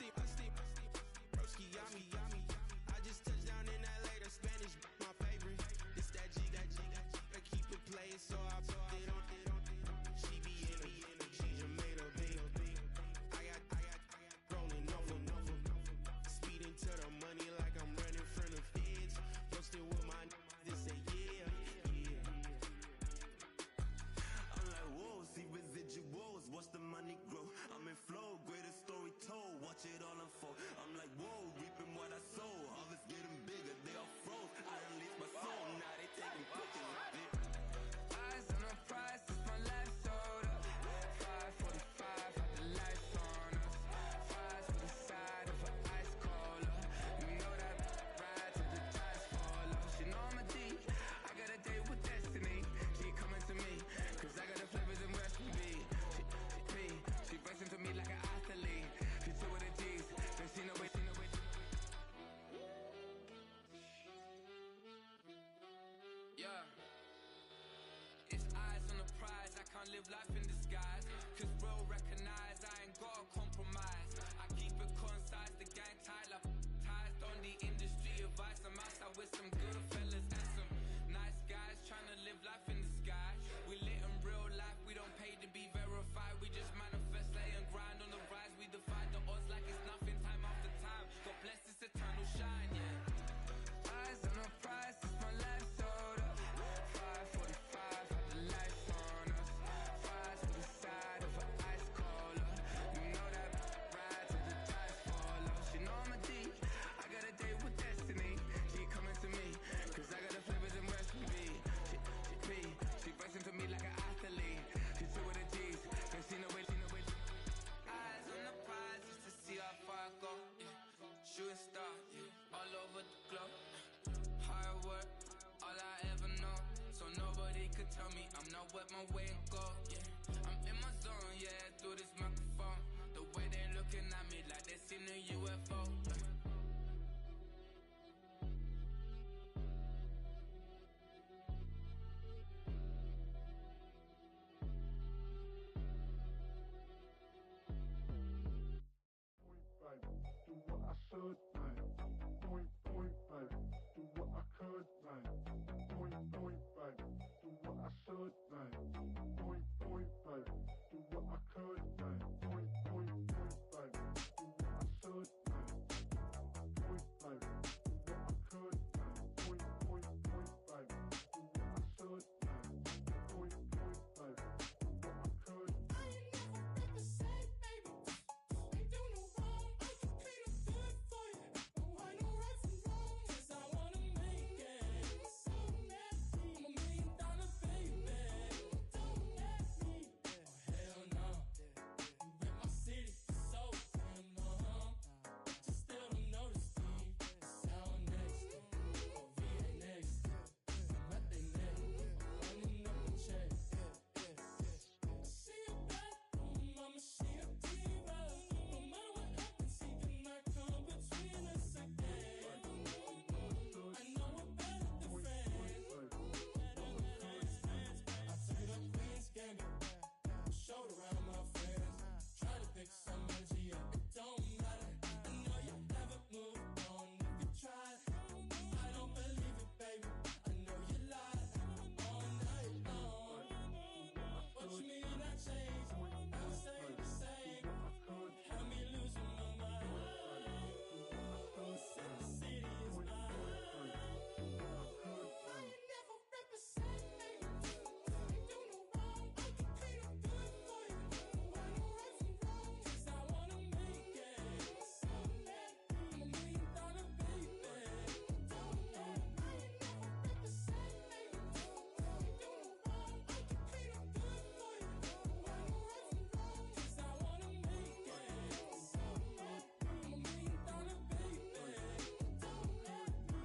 Broski, yummy. I just touched down in LA, the Spanish, my favorite. This that G. I keep it playing, so I put it on. She be in it, she just made a big. I got rolling over. Speeding to the money like I'm running from the feds. Posted with my this say yeah. I'm like, whoa, see residuals, watch the money grow. I'm in flow, greatest story told, watch it all unfold. I'm like, whoa, reaping what I sow. Harvest getting bigger, they all froze. I unleashed my soul, now they taking pictures. Eyes on the prize, it's my life sold up. 5:45, had the lights on us. Fries with the side of an ice cola. You know that ride till the tires fall off. She know I'm a D, I got a date with destiny. She coming to me, cause I got the flavors and recipe. She racing to me like an athlete. She two with the G's, then she know it. Yeah. It's eyes on the prize, I can't live life in disguise. Cause bro recognize I ain't gotta compromise. I keep it concise, the gang tight like ties on the industry advice. I'm outside with some good fellas and some nice guys trying to live life in the sky. We lit in real life, we don't pay to be verified. We just manifest, lay and grind on the rise. We defy the odds like it's nothing time after time. God bless this eternal shine, yeah. Eyes on the prize, it's my life sold up. 5:45, had the lights on us. Fries with the side of an ice cola. You know that ride till the tires fall off. She know I'm a D, I got a date with destiny. She coming to me, cause I got the flavors and recipe. She racing to me like an athlete. She two with the G's, then she know it. Eyes on the prize, just to see how far I go. Yeah. Shooting star, yeah. All over the globe. Hard work, all I ever know. So nobody could tell me I'm not what my way and go. Yeah, I'm in my zone, yeah, through this microphone. The way they looking at me like they seen a UFO. Yeah. Do what I should, man. Point, baby. Do what I could, man. Point, baby. Do what I should, man. Point, baby. Do what I could, man. Point, baby. Do what I should, man. Point, baby. Do what I could, man. Point, baby. Do what I should, man. Point, baby. Do what I could. I ain't never represent, baby. Ain't do no wrong. I can clean up good for you. Don't want no right from wrong. 'Cause I wanna make it. So nasty. I'm $1 million baby. Don't ask me. Oh hell no. You rip my city so damn long. Just still don't notice me. Sound next. Oh VA next. I'm at they neck. I'm running up the check. She a bad woman, mama, she a diva. No matter what happens, he cannot come between us again. I know we're better than friends. I took up Queen's Gambit, showed around my friends. Try to pick some energy up, it don't matter. I know you never moved on if you tried. I don't believe it, baby. I know you lied all night long. What you mean I changed? Never stay the same. Had me losing my mind. Said the city is mine. I ain't never represent, baby. Ain't do no wrong. I can clean up good for you. Don't want no right from wrong. 'Cause I wanna make it. So nasty. I'm $1 million baby. Don't let me. I ain't never represent, baby. Ain't do no wrong. I can clean up good for you. Don't want no right from wrong. 'Cause I wanna make it. So nasty. I'm $1 million baby. Don't let me.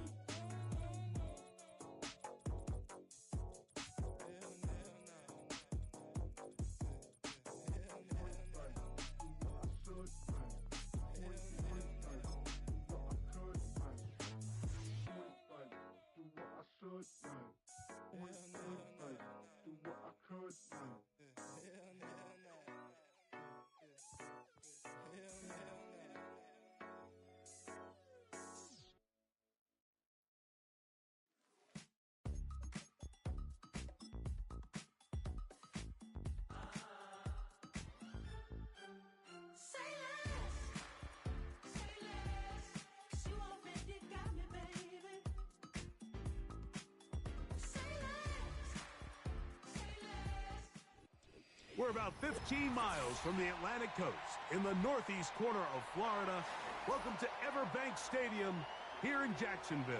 Do what I should, man. Point, baby. Do what I could, man. Hell no. We're about 15 miles from the Atlantic coast in the northeast corner of Florida. Welcome to Everbank Stadium here in Jacksonville.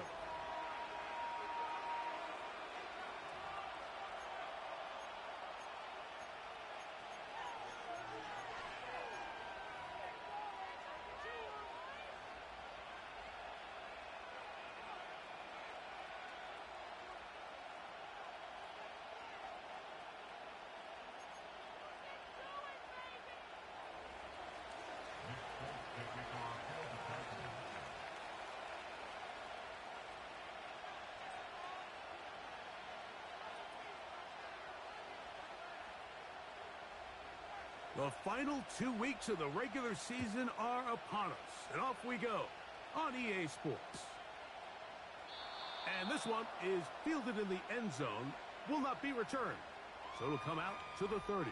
The final 2 weeks of the regular season are upon us, and off we go on EA Sports. And this one is fielded in the end zone, will not be returned, so it'll come out to the 30.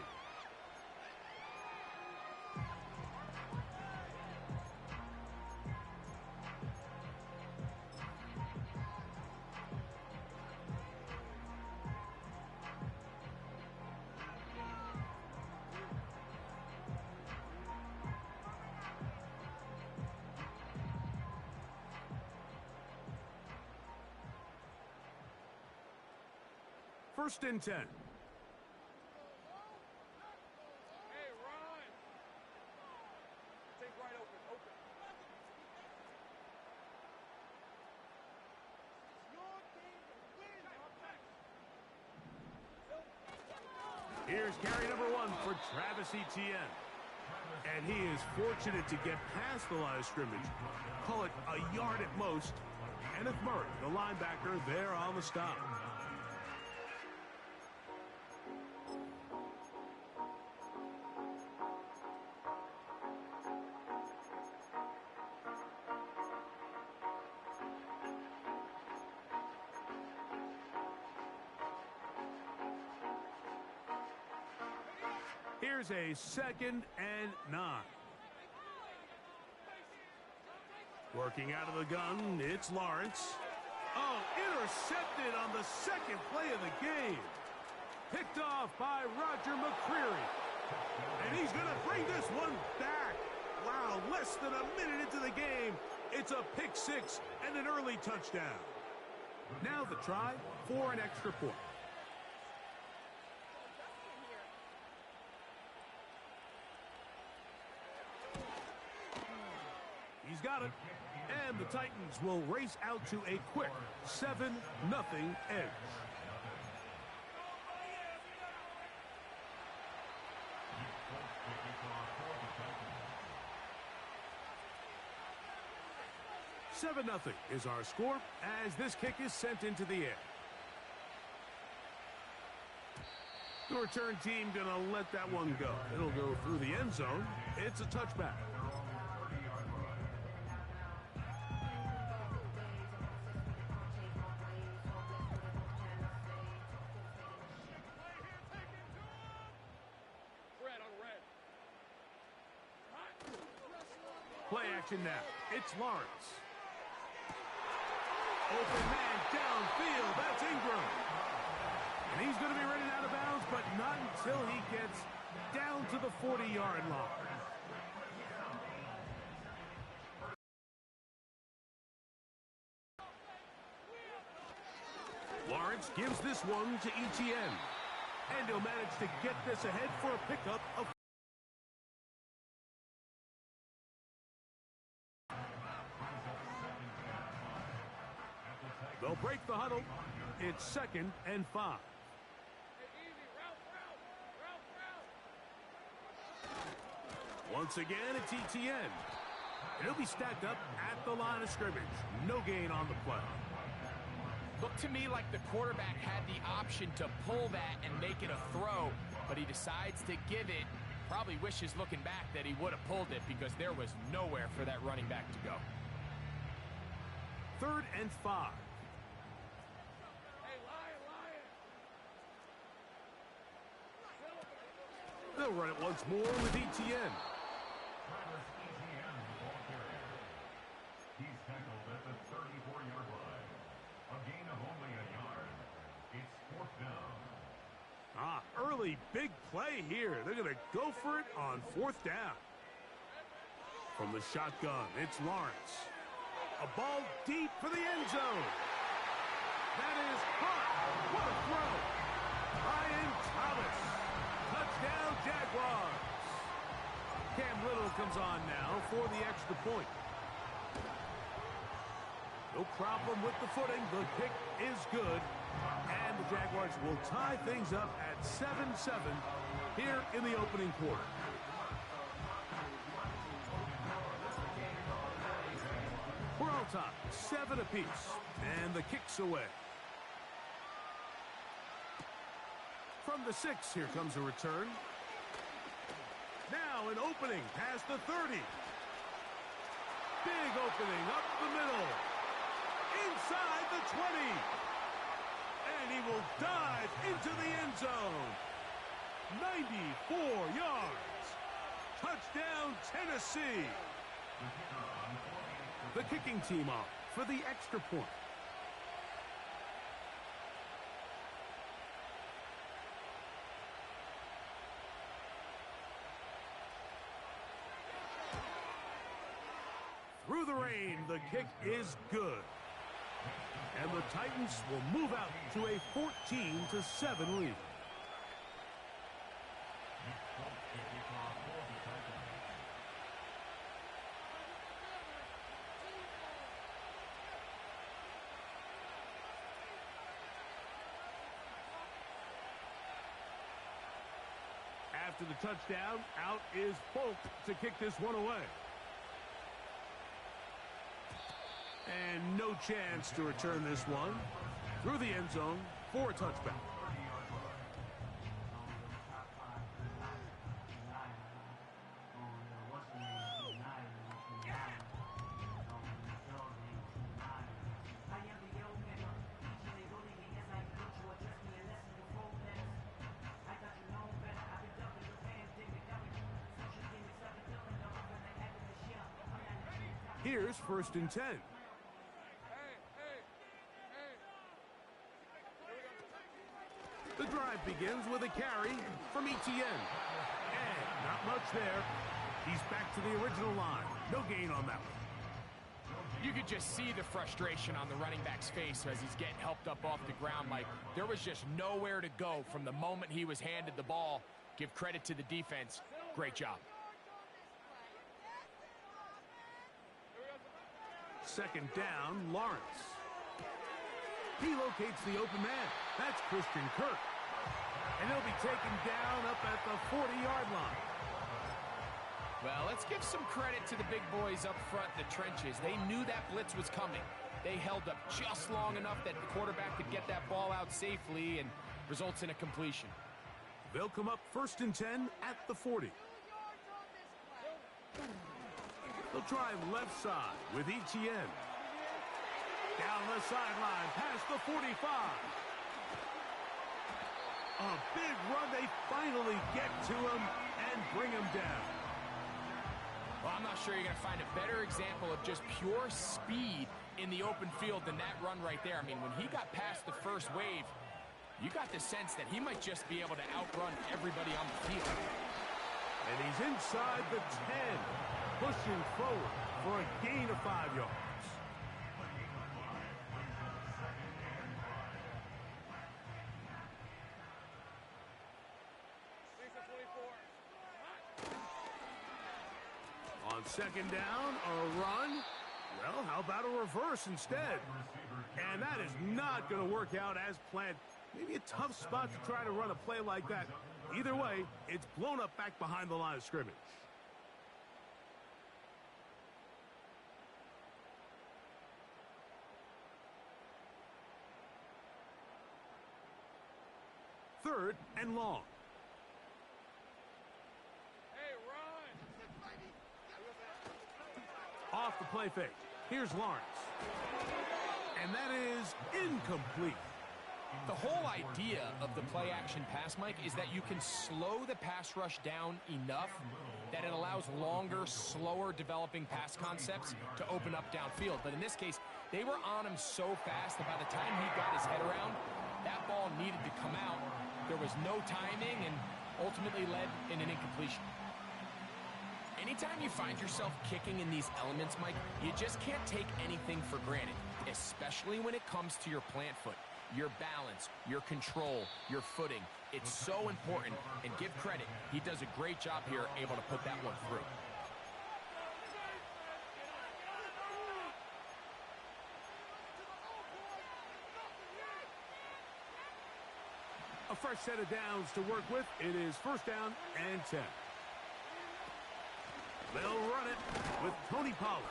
First and 10. Hey, Ron! Take right open. Here's carry number 1 for Travis Etienne. And he is fortunate to get past the line of scrimmage. Call it a yard at most. Kenneth Murray, the linebacker, there on the stop. Here's a 2nd and 9. Working out of the gun, it's Lawrence. Oh, intercepted on the 2nd play of the game. Picked off by Roger McCreary. And he's going to bring this one back. Wow, less than a minute into the game. It's a pick 6 and an early touchdown. Now the try for an extra point. He's got it. And the Titans will race out to a quick 7-0 edge. "7-0 is our score as this kick is sent into the air. The return team going to let that one go. It'll go through the end zone. It's a touchback. Play action now. It's Lawrence. Open man downfield. That's Ingram. And he's going to be running out of bounds, but not until he gets down to the 40-yard line. Lawrence gives this one to Etienne. And he'll manage to get this ahead for a pickup of they'll break the huddle. It's 2nd and 5. Once again, it's Etienne. He'll be stacked up at the line of scrimmage. No gain on the play. Looked to me like the quarterback had the option to pull that and make it a throw, but he decides to give it. Probably wishes looking back that he would have pulled it because there was nowhere for that running back to go. 3rd and 5. They'll run it once more with Etienne. He's tackled at the 34-yard line. A gain of only a yard. It's 4th down. Early really big play here. They're going to go for it on 4th down. From the shotgun, it's Lawrence. A ball deep for the end zone. That is hot. What a throw. Ryan Thomas. Touchdown, Jaguars. Cam Little comes on now for the extra point. No problem with the footing. The kick is good. And the Jaguars will tie things up at 7-7 here in the opening quarter. We're on top, 7 apiece. And the kick's away. From the 6, here comes a return. Now an opening past the 30. Big opening up the middle. Inside the 20. And he will dive into the end zone. 94 yards. Touchdown, Tennessee. The kicking team off for the extra point. Through the rain, the kick is good. And the Titans will move out to a 14-7 lead. After the touchdown, out is Folk to kick this one away. And no chance to return this one through the end zone for a touchback. Here's 1st and 10. The drive begins with a carry from Etienne. And not much there. He's back to the original line. No gain on that one. You could just see the frustration on the running back's face as he's getting helped up off the ground. Like, there was just nowhere to go from the moment he was handed the ball. Give credit to the defense. Great job. 2nd down, Lawrence. He locates the open man. That's Christian Kirk. And he'll be taken down up at the 40-yard line. Well, let's give some credit to the big boys up front in the trenches. They knew that blitz was coming. They held up just long enough that the quarterback could get that ball out safely and results in a completion. They'll come up 1st and 10 at the 40. They'll try left side with Etienne. Down the sideline, past the 45. A big run. They finally get to him and bring him down. Well, I'm not sure you're going to find a better example of just pure speed in the open field than that run right there. I mean, when he got past the first wave, you got the sense that he might just be able to outrun everybody on the field. And he's inside the 10, pushing forward for a gain of 5 yards. On 2nd down, a run. Well, how about a reverse instead? And that is not going to work out as planned. Maybe a tough spot to try to run a play like that. Either way, it's blown up back behind the line of scrimmage. Third and long. Off the play fake. Here's Lawrence. And that is incomplete. The whole idea of the play-action pass, Mike, is that you can slow the pass rush down enough that it allows longer, slower developing pass concepts to open up downfield. But in this case, they were on him so fast that by the time he got his head around, That ball needed to come out. There was no timing and ultimately led in an incompletion. Anytime you find yourself kicking in these elements, Mike, you just can't take anything for granted, especially when it comes to your plant foot. Your balance, your control, your footing. It's so important, and give credit. He does a great job here, able to put that one through. A fresh set of downs to work with. It is first down and 10. They'll run it with Tony Pollard.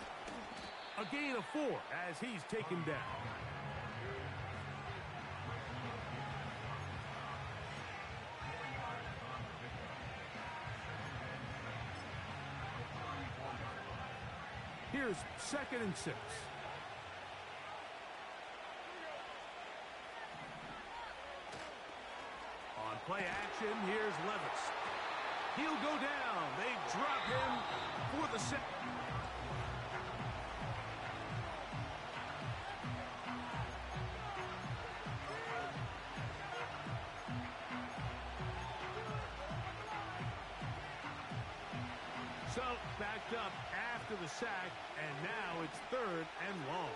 A gain of 4 as he's taken down. Here's 2nd and 6. On play action, here's Levis. He'll go down. They drop him for the set. So, backed up after the sack, and now it's 3rd and long.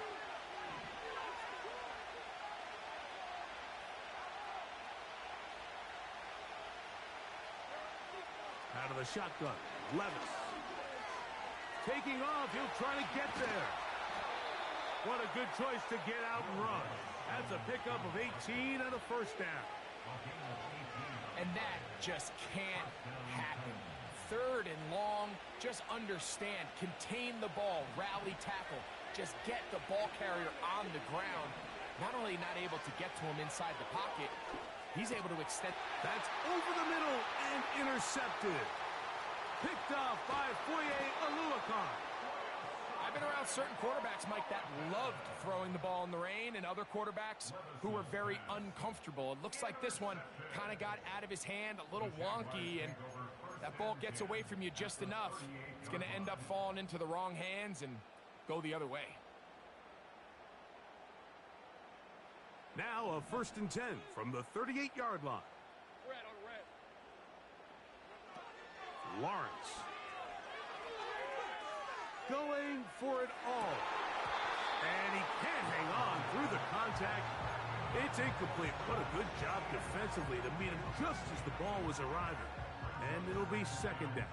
Out of the shotgun, Levis. Taking off, he'll try to get there. What a good choice to get out and run. That's a pickup of 18 and a first down. And that just can't happen. 3rd and long, just understand, contain the ball, rally tackle, just get the ball carrier on the ground. Not only not able to get to him inside the pocket, he's able to extend. That's over the middle and intercepted. Picked off by Foye Oluokun. I've been around certain quarterbacks, Mike, that loved throwing the ball in the rain, and other quarterbacks who were very uncomfortable. It looks like this one kind of got out of his hand, a little wonky, and that ball gets away from you just enough. It's going to end up falling into the wrong hands and go the other way. Now a 1st and 10 from the 38-yard line. Red on red. Lawrence. Going for it all. And he can't hang on through the contact. It's incomplete. What a good job defensively to meet him just as the ball was arriving. And it'll be 2nd down.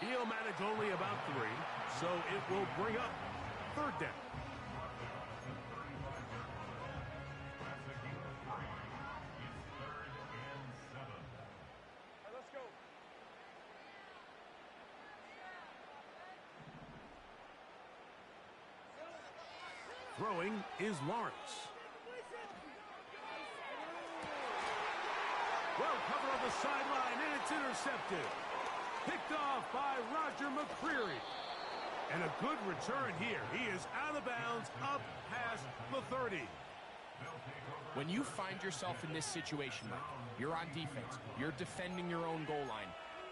He'll manage only about 3, so it will bring up 3rd down. All right, let's go. Throwing is Lawrence. Well covered on the sideline, and it's intercepted. Picked off by Roger McCreary. And a good return here. He is out of bounds, up past the 30. When you find yourself in this situation, Mike, you're on defense, you're defending your own goal line,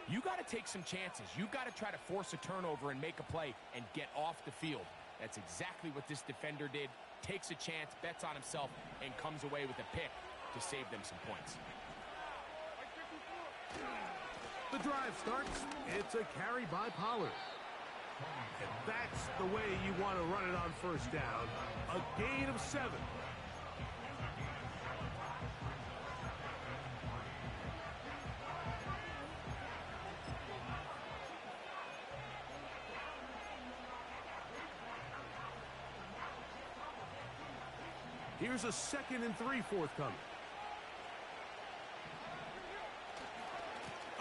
you got to take some chances. You got to try to force a turnover and make a play and get off the field. That's exactly what this defender did. Takes a chance, bets on himself, and comes away with a pick to save them some points. The drive starts. It's a carry by Pollard. And that's the way you want to run it on 1st down. A gain of 7. Here's a 2nd and 3 forthcoming.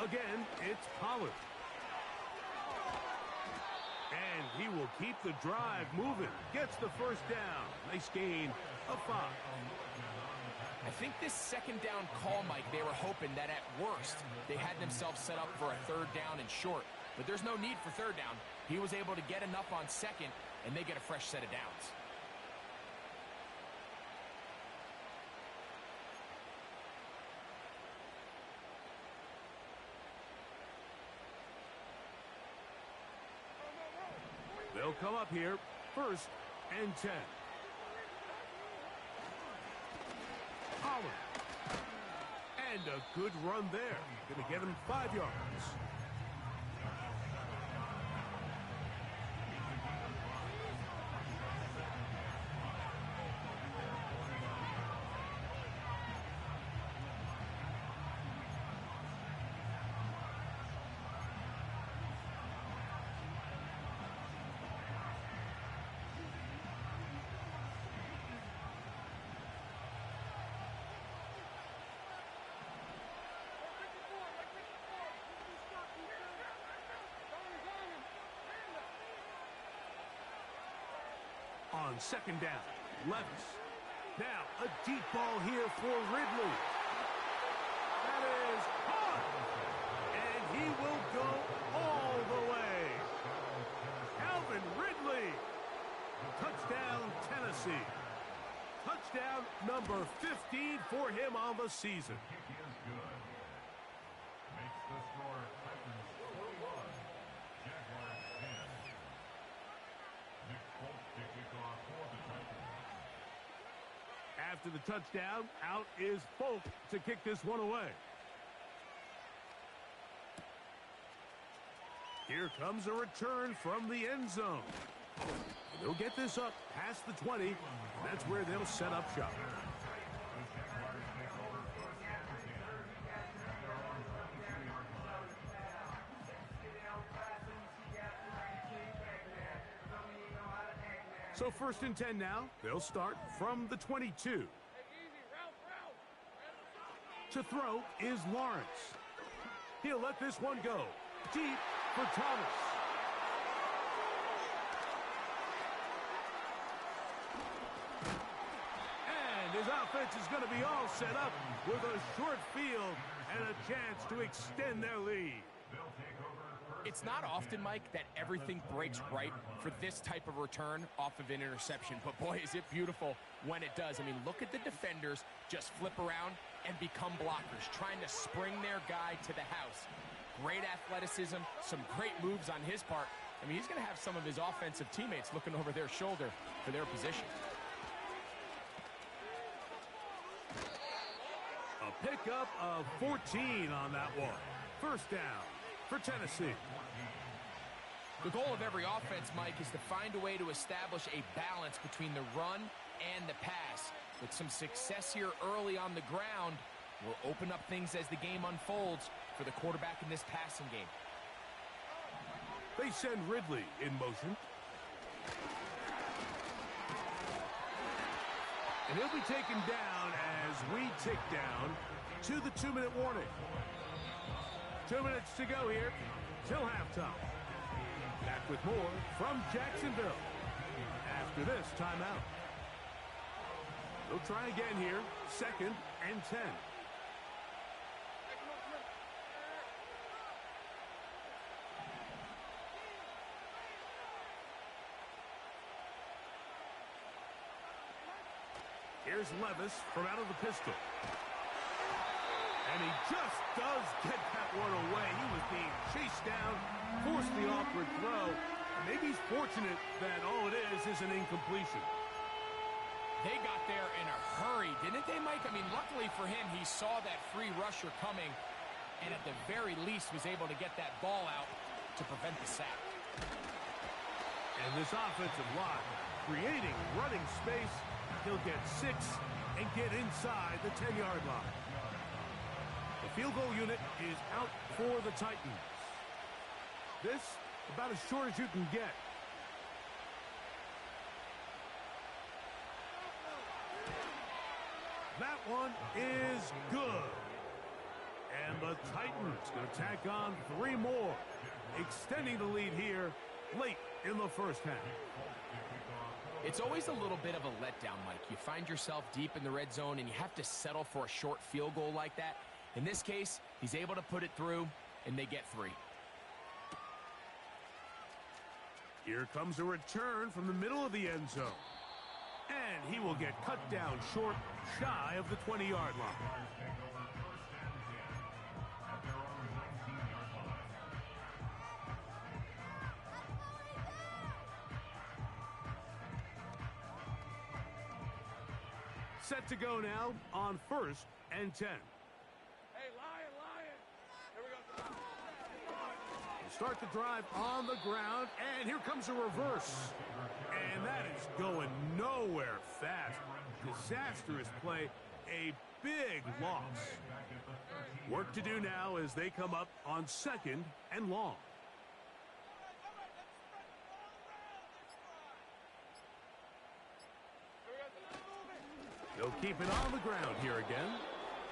Again, it's Pollard. And he will keep the drive moving. Gets the 1st down. Nice gain of 5. I think this 2nd down call, Mike, they were hoping that at worst they had themselves set up for a 3rd down and short. But there's no need for 3rd down. He was able to get enough on 2nd, and they get a fresh set of downs. They'll come up here, 1st and 10. Holland. And a good run there. Going to get him 5 yards. On 2nd down, Levis. Now a deep ball here for Ridley. That is caught. And he will go all the way. Calvin Ridley. Touchdown, Tennessee. Touchdown number 15 for him on the season. After the touchdown, out is Folk to kick this one away. Here comes a return from the end zone. They'll get this up past the 20. And that's where they'll set up shop. So 1st and 10 now. They'll start from the 22. To throw is Lawrence. He'll let this one go. Deep for Thomas. And his offense is going to be all set up with a short field and a chance to extend their lead. It's not often, Mike, that everything breaks right for this type of return off of an interception. But, boy, is it beautiful when it does. I mean, look at the defenders just flip around and become blockers, trying to spring their guy to the house. Great athleticism, some great moves on his part. I mean, he's going to have some of his offensive teammates looking over their shoulder for their position. A pickup of 14 on that one. 1st down for Tennessee. The goal of every offense, Mike, is to find a way to establish a balance between the run and the pass. With some success here early on the ground, will open up things as the game unfolds for the quarterback in this passing game. They send Ridley in motion. And he'll be taken down as we tick down to the 2-minute warning. 2 minutes to go here till halftime. Back with more from Jacksonville after this timeout. They'll try again here, 2nd and 10. Here's Levis from out of the pistol. And he just does get that one away. He was being chased down, forced the awkward throw. Maybe he's fortunate that all it is an incompletion. They got there in a hurry, didn't they, Mike? I mean, luckily for him, he saw that free rusher coming and at the very least was able to get that ball out to prevent the sack. And this offensive line creating running space. He'll get 6 and get inside the 10-yard line. The field goal unit is out for the Titans. This about as short as you can get. That one is good. And the Titans going to tack on 3 more, extending the lead here late in the first half. It's always a little bit of a letdown, Mike. You find yourself deep in the red zone and you have to settle for a short field goal like that. In this case, he's able to put it through, and they get 3. Here comes a return from the middle of the end zone. And he will get cut down short, shy of the 20-yard line. set to go now on 1st and 10. Hey, Lion! Here we go. We'll start the drive on the ground, and here comes a reverse. And that is going nowhere fast. Disastrous play, a big loss. Work to do now as they come up on 2nd and long. They'll keep it on the ground here again.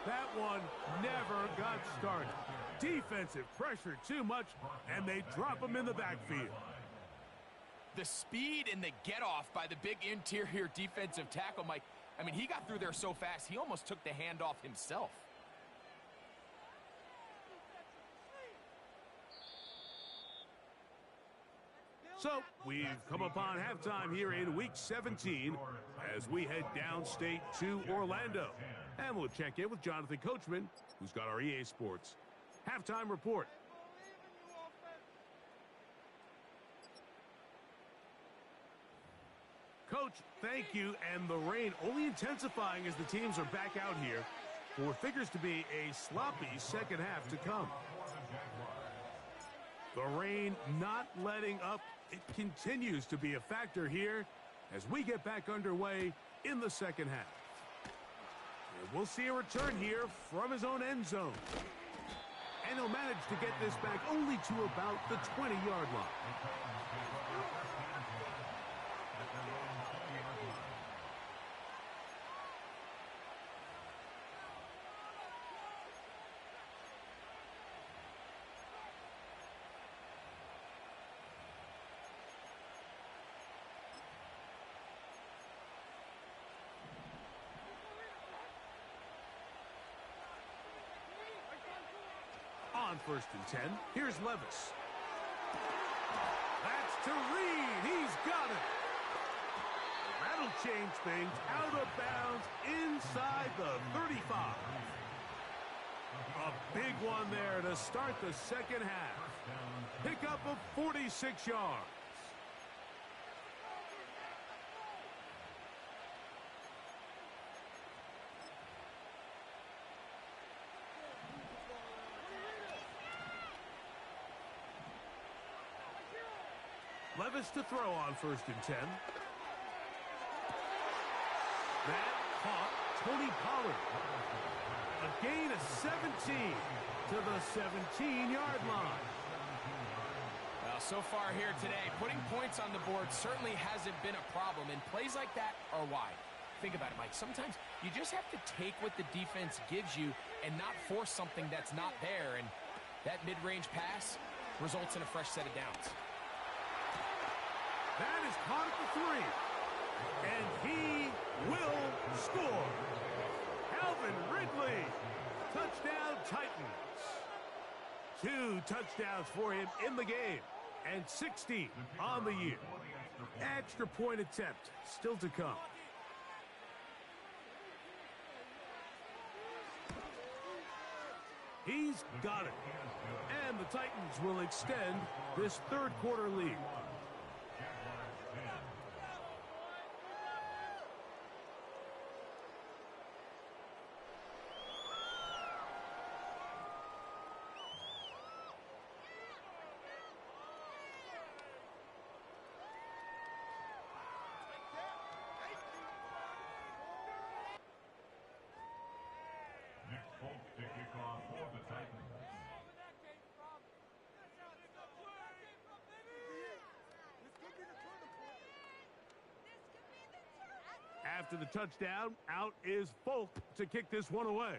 That one never got started. Defensive pressure too much, and they drop him in the backfield. The speed and the get-off by the big interior defensive tackle, Mike. I mean, he got through there so fast, he almost took the handoff himself. So, we've come upon halftime here in Week 17 as we head downstate to Orlando. And we'll check in with Jonathan Coachman, who's got our EA Sports halftime report. Coach, thank you. And the rain only intensifying as the teams are back out here for what figures to be a sloppy second half to come. The rain not letting up. It continues to be a factor here as we get back underway in the second half. And we'll see a return here from his own end zone. And he'll manage to get this back only to about the 20-yard line. On 1st and 10, here's Levis. That's to Reed. He's got it. That'll change things out of bounds inside the 35. A big one there to start the second half. Pickup of 46 yards. Levis to throw on 1st and 10. That caught Tony Pollard. A gain of 17 to the 17-yard line. Well, so far here today, putting points on the board certainly hasn't been a problem, and plays like that are why. Think about it, Mike. Sometimes you just have to take what the defense gives you and not force something that's not there, and that mid-range pass results in a fresh set of downs. That is caught at the 3. And he will score. Calvin Ridley. Touchdown Titans. 2 touchdowns for him in the game. And 16 on the year. Extra point attempt still to come. He's got it. And the Titans will extend this third quarter lead. After the touchdown, out is Folk to kick this one away.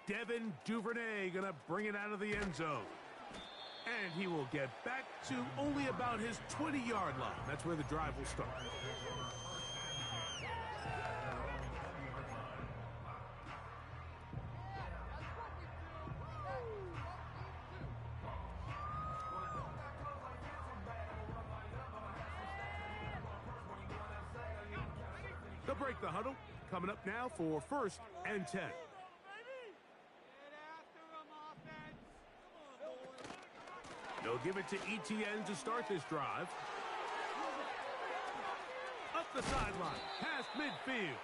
Devin Duvernay going to bring it out of the end zone. And he will get back to only about his 20-yard line. That's where the drive will start. They'll break the huddle. Coming up now for 1st and 10. They'll give it to ETN to start this drive. the sideline, past midfield.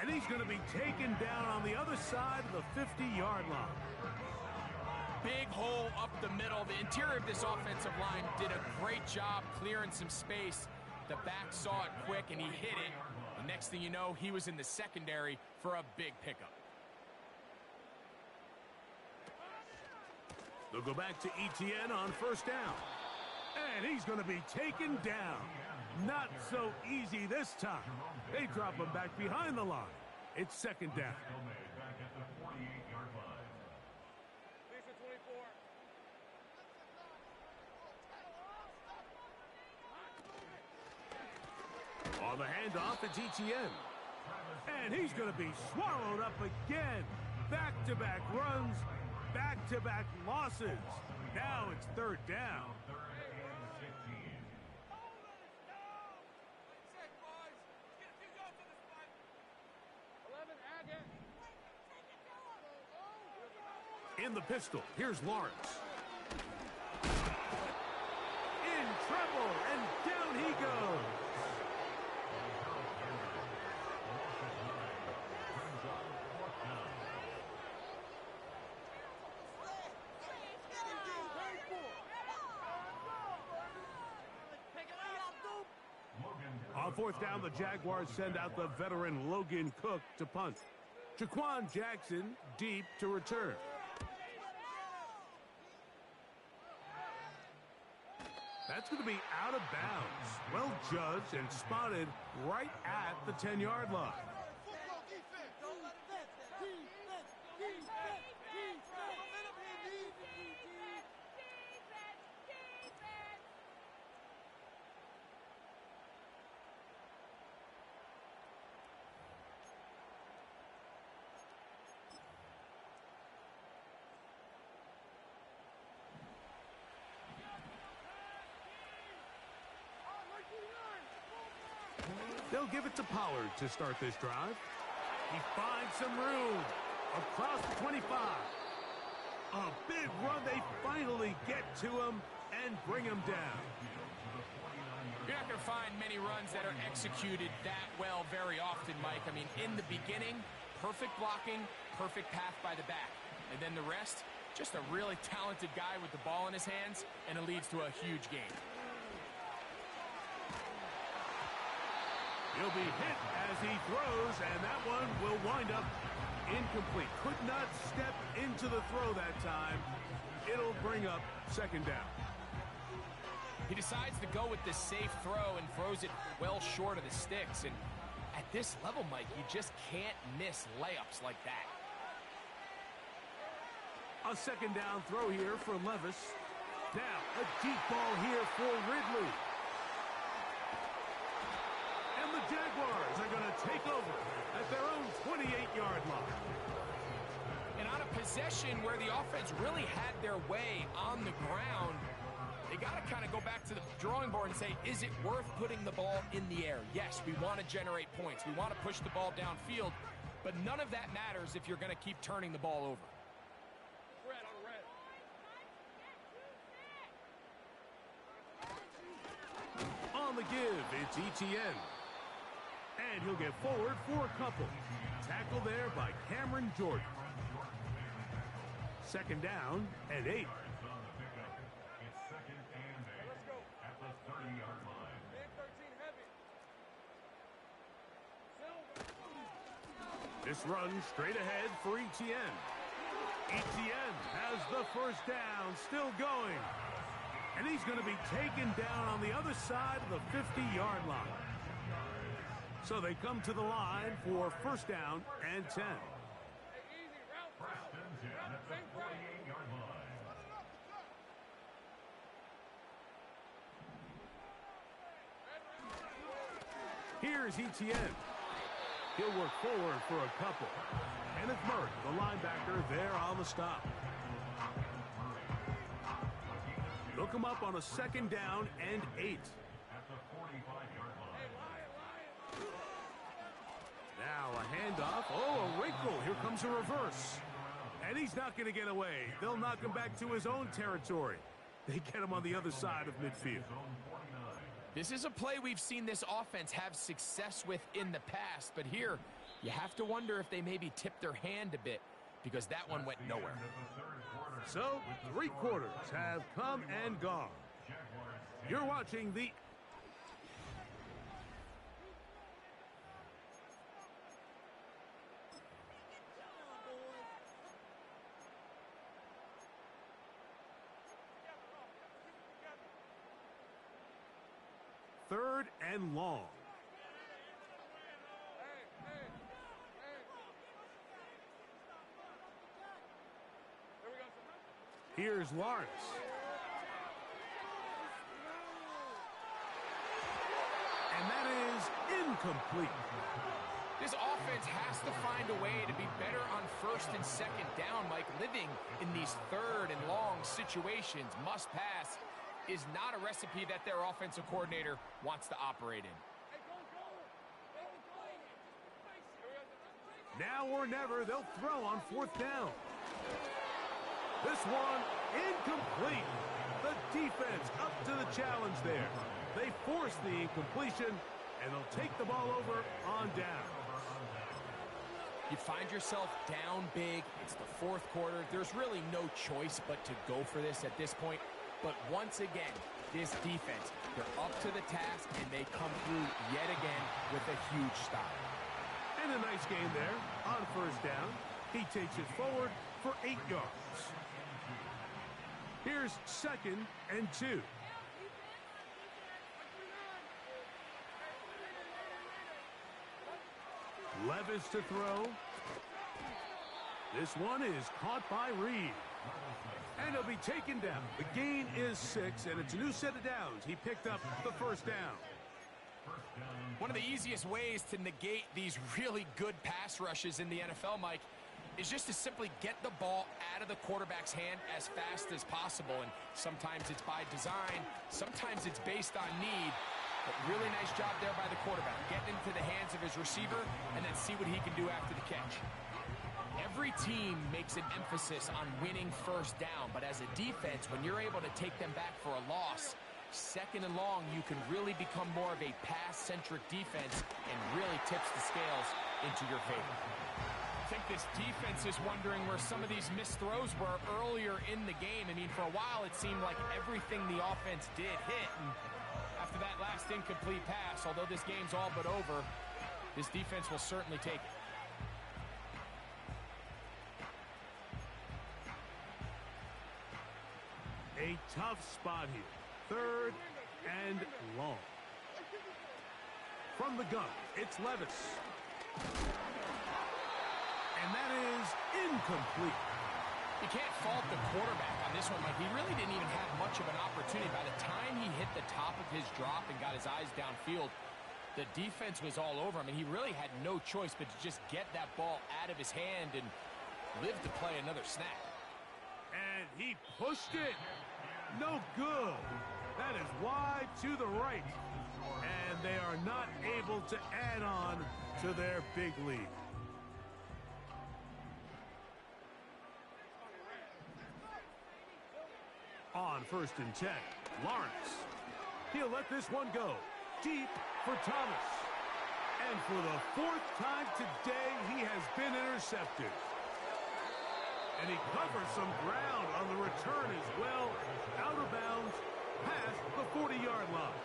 And he's going to be taken down on the other side of the 50-yard line. Big hole up the middle. The interior of this offensive line did a great job clearing some space. The back saw it quick, and he hit it. The next thing you know, he was in the secondary for a big pickup. They'll go back to Etienne on first down. And he's going to be taken down. Not so easy this time. They drop him back behind the line. It's second down. Lisa 24. On the handoff, it's Etienne. And he's going to be swallowed up again. Back-to-back runs, back-to-back losses. Now it's third down. In the pistol, here's Lawrence. In trouble, and down he goes. On fourth down, the Jaguars send out the veteran Logan Cook to punt. Jaquan Jackson deep to return. That's going to be out of bounds. Well judged and spotted right at the 10-yard line. They'll give it to Pollard to start this drive. He finds some room across the 25. A big run. They finally get to him and bring him down. You're not going to find many runs that are executed that well very often, Mike. I mean, in the beginning, perfect blocking, perfect path by the back. And then the rest, just a really talented guy with the ball in his hands, and it leads to a huge game. He'll be hit as he throws, and that one will wind up incomplete. Could not step into the throw that time. It'll bring up second down. He decides to go with the safe throw and throws it well short of the sticks. And at this level, Mike, you just can't miss layups like that. A second down throw here for Levis. Now, a deep ball here for Ridley. And the Jaguars are going to take over at their own 28-yard line. And on a possession where the offense really had their way on the ground, they got to kind of go back to the drawing board and say, is it worth putting the ball in the air? Yes, we want to generate points. We want to push the ball downfield, but none of that matters if you're going to keep turning the ball over. Red on red. On the give, it's Etienne. And he'll get forward for a couple. Tackle there by Cameron Jordan. Second down and 8. Let's go. At the 30-yard line. Big 13 heavy. Silver. This run straight ahead for Etienne. Etienne has the first down, still going. And he's going to be taken down on the other side of the 50-yard line. So they come to the line for first down and 10. Hey, easy. Route. Preston's in at the 48-yard line. Here's Etienne. He'll work forward for a couple. Kenneth Murray, the linebacker, there on the stop. They'll come up on a second down and 8. At the 45-yard line. Now a handoff. Oh, a wrinkle. Here comes a reverse. And he's not going to get away. They'll knock him back to his own territory. They get him on the other side of midfield. Zone 49. This is a play we've seen this offense have success with in the past, but here you have to wonder if they maybe tipped their hand a bit because that one went nowhere. So, 3 quarters have come and gone. You're watching the... Third and long. Here's Lawrence. And that is incomplete. This offense has to find a way to be better on first and second down, Mike. Living in these third and long situations, must pass, is not a recipe that their offensive coordinator wants to operate in. Now or never, they'll throw on 4th down. This one incomplete. The defense up to the challenge there. They force the incompletion, and they'll take the ball over on down. You find yourself down big. It's the 4th quarter. There's really no choice but to go for this at this point. But once again, this defense, they're up to the task, and they come through yet again with a huge stop. And a nice game there on 1st down. He takes it forward for 8 yards. Here's 2nd and 2. Levis to throw. This one is caught by Reed. And he'll be taken down. The gain is 6, and it's a new set of downs. He picked up the 1st down. One of the easiest ways to negate these really good pass rushes in the NFL, Mike, is just to simply get the ball out of the quarterback's hand as fast as possible. And sometimes it's by design, sometimes it's based on need. But really nice job there by the quarterback, getting into the hands of his receiver and then see what he can do after the catch. Every team makes an emphasis on winning 1st down, but as a defense, when you're able to take them back for a loss, 2nd and long, you can really become more of a pass-centric defense and really tips the scales into your favor. I think this defense is wondering where some of these missed throws were earlier in the game. I mean, for a while, it seemed like everything the offense did hit. And after that last incomplete pass, although this game's all but over, this defense will certainly take it. A tough spot here. 3rd and long. From the gun, it's Levis. And that is incomplete. You can't fault the quarterback on this one. Like, he really didn't even have much of an opportunity. By the time he hit the top of his drop and got his eyes downfield, the defense was all over him, and he really had no choice but to just get that ball out of his hand and live to play another snap. And he pushed it. No good. That is wide to the right. And they are not able to add on to their big lead. On 1st and 10, Lawrence. He'll let this one go. Deep for Thomas. And for the 4th time today, he has been intercepted. And he covers some ground on the return as well. Out of bounds, past the 40-yard line.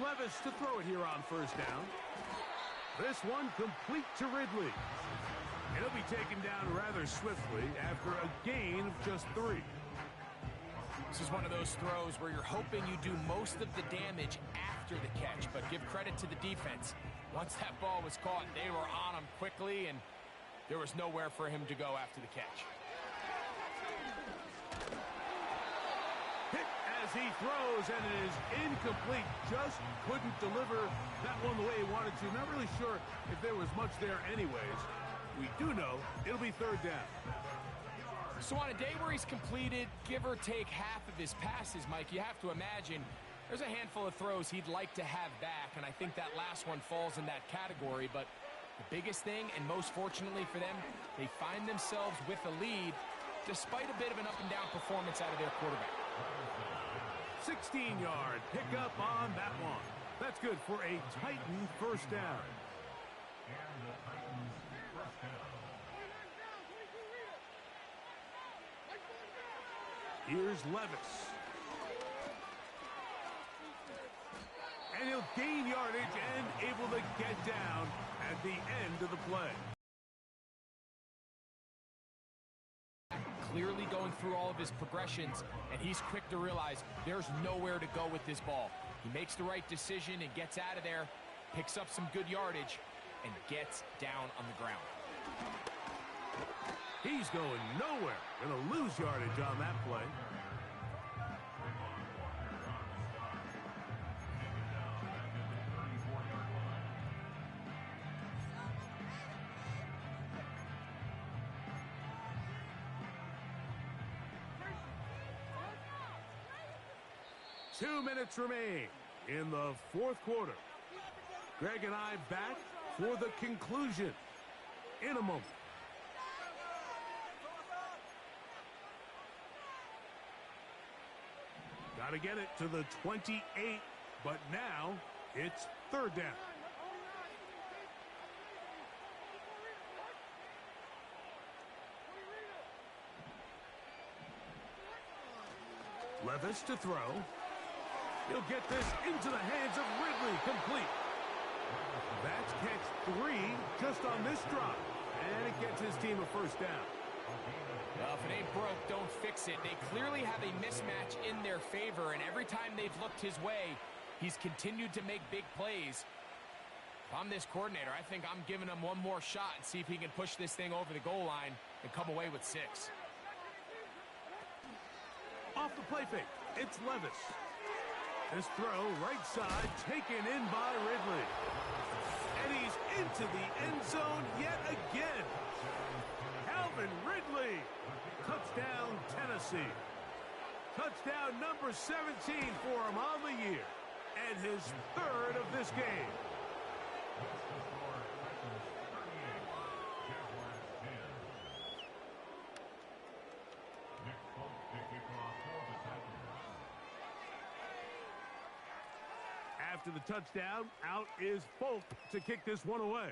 Levis to throw it here on 1st down. This one complete to Ridley. And he'll be taken down rather swiftly after a gain of just 3. This is one of those throws where you're hoping you do most of the damage after the catch, but give credit to the defense. Once that ball was caught, they were on him quickly, and there was nowhere for him to go after the catch. Hit as he throws, and it is incomplete. Just couldn't deliver that one the way he wanted to. Not really sure if there was much there anyways. We do know it'll be 3rd down. So on a day where he's completed, give or take half of his passes, Mike, you have to imagine there's a handful of throws he'd like to have back, and I think that last one falls in that category. But the biggest thing, and most fortunately for them, they find themselves with a lead, despite a bit of an up-and-down performance out of their quarterback. 16-yard pickup on that one. That's good for a Titan first down. Here's Levis. And he'll gain yardage and able to get down at the end of the play. Clearly going through all of his progressions, and he's quick to realize there's nowhere to go with this ball. He makes the right decision and gets out of there, picks up some good yardage, and gets down on the ground. He's going nowhere. Going to lose yardage on that play. Two minutes remain in the fourth quarter. Greg and I back for the conclusion in a moment. Got to get it to the 28, but now it's third down. Levis to throw. He'll get this into the hands of Ridley, complete. That's catch 3 just on this drop, and it gets his team a first down. Well, if it ain't broke, don't fix it. They clearly have a mismatch in their favor, and every time they've looked his way, he's continued to make big plays. If I'm this coordinator, I think I'm giving him one more shot and see if he can push this thing over the goal line and come away with 6. Off the play fake, it's Levis. This throw, right side, taken in by Ridley. And he's into the end zone yet again. Calvin Ridley. Touchdown, Tennessee. Touchdown number 17 for him on the year. And his third of this game. After the touchdown, out is Folk to kick this one away.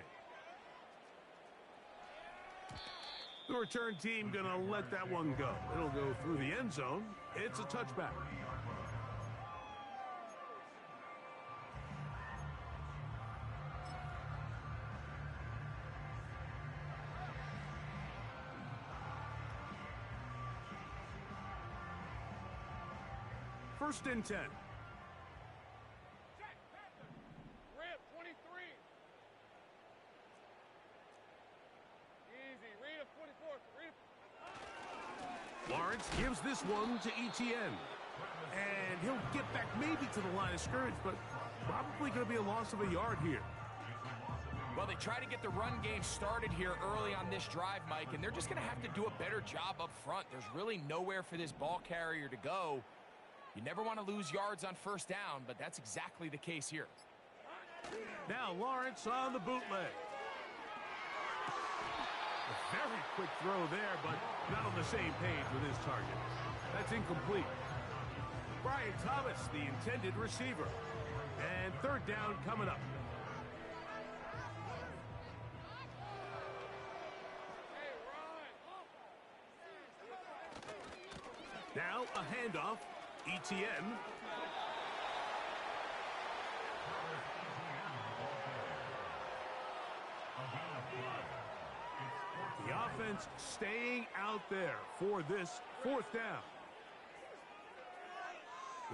The return team going to let that one go. It'll go through the end zone. It's a touchback. First and 10. Lawrence gives this one to Etienne. And he'll get back maybe to the line of scrimmage, but probably going to be a loss of a yard here. Well, they try to get the run game started here early on this drive, Mike, and they're just going to have to do a better job up front. There's really nowhere for this ball carrier to go. You never want to lose yards on first down, but that's exactly the case here. Now Lawrence on the bootleg. A very quick throw there, but not on the same page with his target. That's incomplete. Brian Thomas, the intended receiver. And third down coming up. Now a handoff. Etienne. The offense staying out there for this fourth down.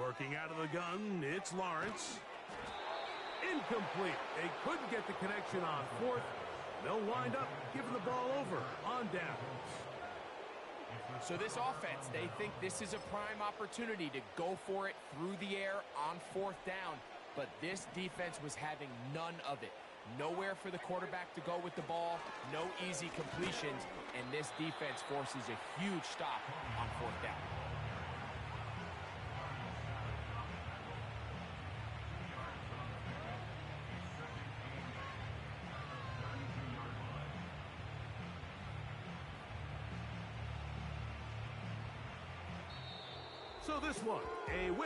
Working out of the gun, it's Lawrence. Incomplete. They couldn't get the connection on fourth. They'll wind up giving the ball over on downs. So this offense, they think this is a prime opportunity to go for it through the air on fourth down. But this defense was having none of it. Nowhere for the quarterback to go with the ball, no easy completions, and this defense forces a huge stop on fourth down. So this one, a win.